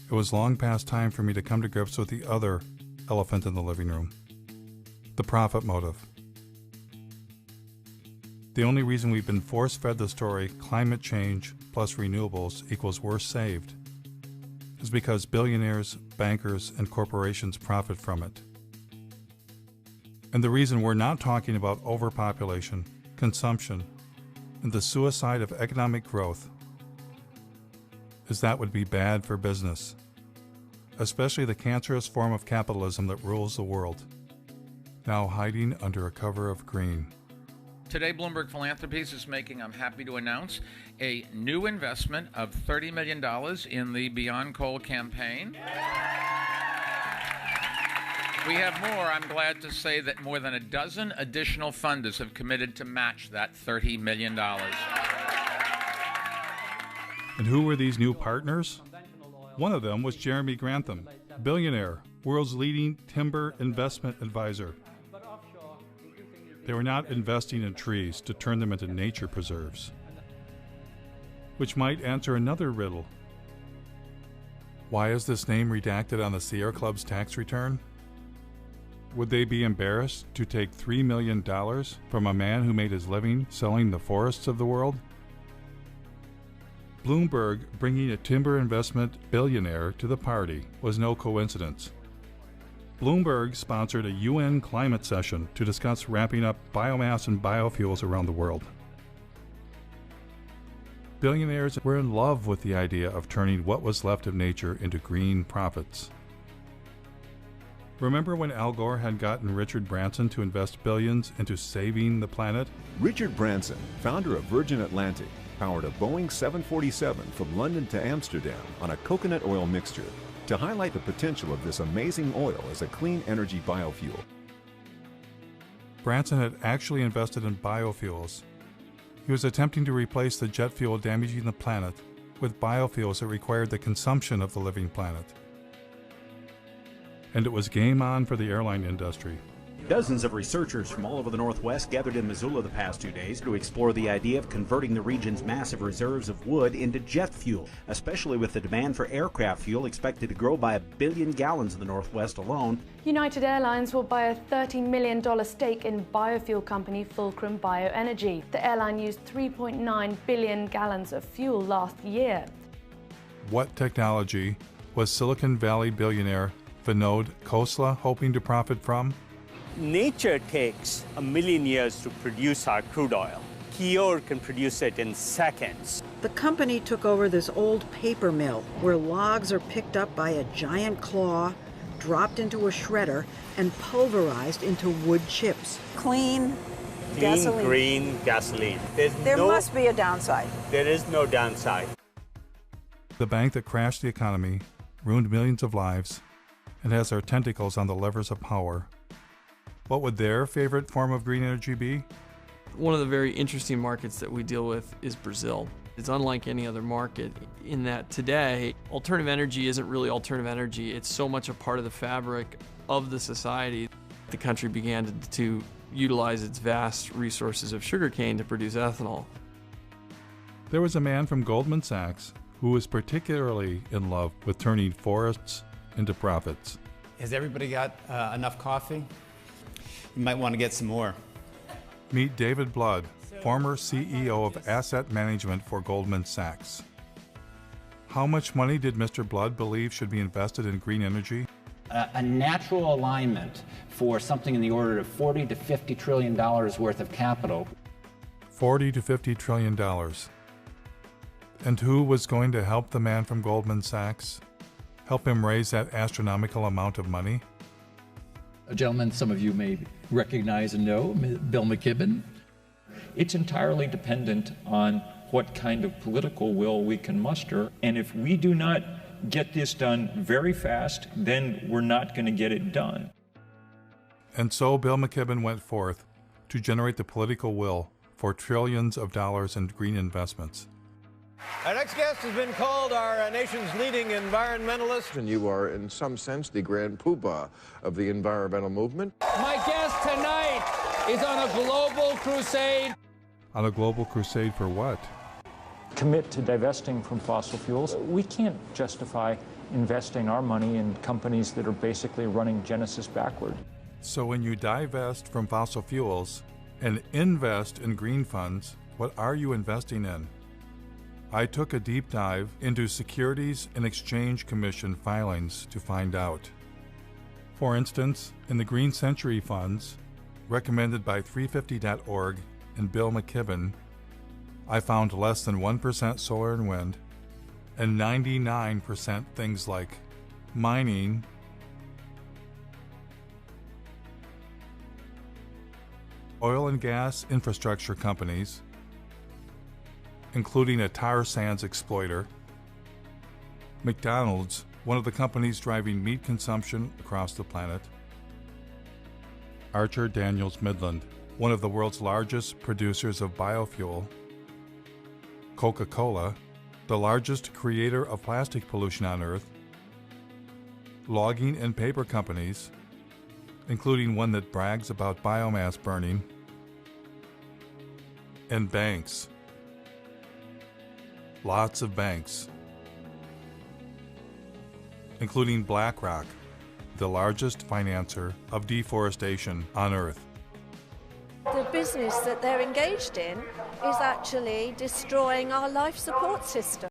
it was long past time for me to come to grips with the other elephant in the living room, the profit motive. The only reason we've been force-fed the story climate change plus renewables equals worse saved is because billionaires, bankers, and corporations profit from it. And the reason we're not talking about overpopulation, consumption, and the suicide of economic growth is that would be bad for business, especially the cancerous form of capitalism that rules the world, now hiding under a cover of green. Today, Bloomberg Philanthropies is making, I'm happy to announce, a new investment of $30 million in the Beyond Coal campaign. We have more. I'm glad to say that more than a dozen additional funders have committed to match that $30 million. And who were these new partners? One of them was Jeremy Grantham, billionaire, world's leading timber investment advisor. They were not investing in trees to turn them into nature preserves, which might answer another riddle. Why is this name redacted on the Sierra Club's tax return? Would they be embarrassed to take $3 million from a man who made his living selling the forests of the world? Bloomberg bringing a timber investment billionaire to the party was no coincidence. Bloomberg sponsored a UN climate session to discuss ramping up biomass and biofuels around the world. Billionaires were in love with the idea of turning what was left of nature into green profits. Remember when Al Gore had gotten Richard Branson to invest billions into saving the planet? Richard Branson, founder of Virgin Atlantic, powered a Boeing 747 from London to Amsterdam on a coconut oil mixture to highlight the potential of this amazing oil as a clean energy biofuel. Branson had actually invested in biofuels. He was attempting to replace the jet fuel damaging the planet with biofuels that required the consumption of the living planet. And it was game on for the airline industry. Dozens of researchers from all over the Northwest gathered in Missoula the past 2 days to explore the idea of converting the region's massive reserves of wood into jet fuel, especially with the demand for aircraft fuel expected to grow by 1 billion gallons in the Northwest alone. United Airlines will buy a $30 million stake in biofuel company Fulcrum Bioenergy. The airline used 3.9 billion gallons of fuel last year. What technology was Silicon Valley billionaire Vinod Khosla hoping to profit from? Nature takes 1 million years to produce our crude oil. Kior can produce it in seconds. The company took over this old paper mill where logs are picked up by a giant claw, dropped into a shredder, and pulverized into wood chips. Clean gasoline. Green gasoline. There must be a downside. There is no downside. The bank that crashed the economy, ruined millions of lives, and has their tentacles on the levers of power. What would their favorite form of green energy be? One of the very interesting markets that we deal with is Brazil. It's unlike any other market in that today, alternative energy isn't really alternative energy. It's so much a part of the fabric of the society. The country began to utilize its vast resources of sugarcane to produce ethanol. There was a man from Goldman Sachs who was particularly in love with turning forests into profits. Has everybody got enough coffee? You might want to get some more. Meet David Blood, former CEO of asset management for Goldman Sachs. How much money did Mr. Blood believe should be invested in green energy? A natural alignment for something in the order of $40 to $50 trillion worth of capital. $40 to $50 trillion. And who was going to help the man from Goldman Sachs? Help him raise that astronomical amount of money? A gentleman some of you may recognize and know, Bill McKibben. It's entirely dependent on what kind of political will we can muster. And if we do not get this done very fast, then we're not going to get it done. And so Bill McKibben went forth to generate the political will for trillions of dollars in green investments. Our next guest has been called our nation's leading environmentalist. And you are, in some sense, the grand poobah of the environmental movement. My guest tonight is on a global crusade. On a global crusade for what? commit to divesting from fossil fuels, we can't justify investing our money in companies that are basically running Genesis backward. So when you divest from fossil fuels and invest in green funds, what are you investing in? I took a deep dive into Securities and Exchange Commission filings to find out. For instance, in the Green Century funds, recommended by 350.org and Bill McKibben, I found less than 1% solar and wind, and 99% things like mining, oil and gas infrastructure companies, including a tar sands exploiter, McDonald's, one of the companies driving meat consumption across the planet, Archer Daniels Midland, one of the world's largest producers of biofuel, Coca-Cola, the largest creator of plastic pollution on Earth, logging and paper companies, including one that brags about biomass burning, and banks. Lots of banks, including BlackRock, the largest financer of deforestation on Earth. The business that they're engaged in is actually destroying our life support system.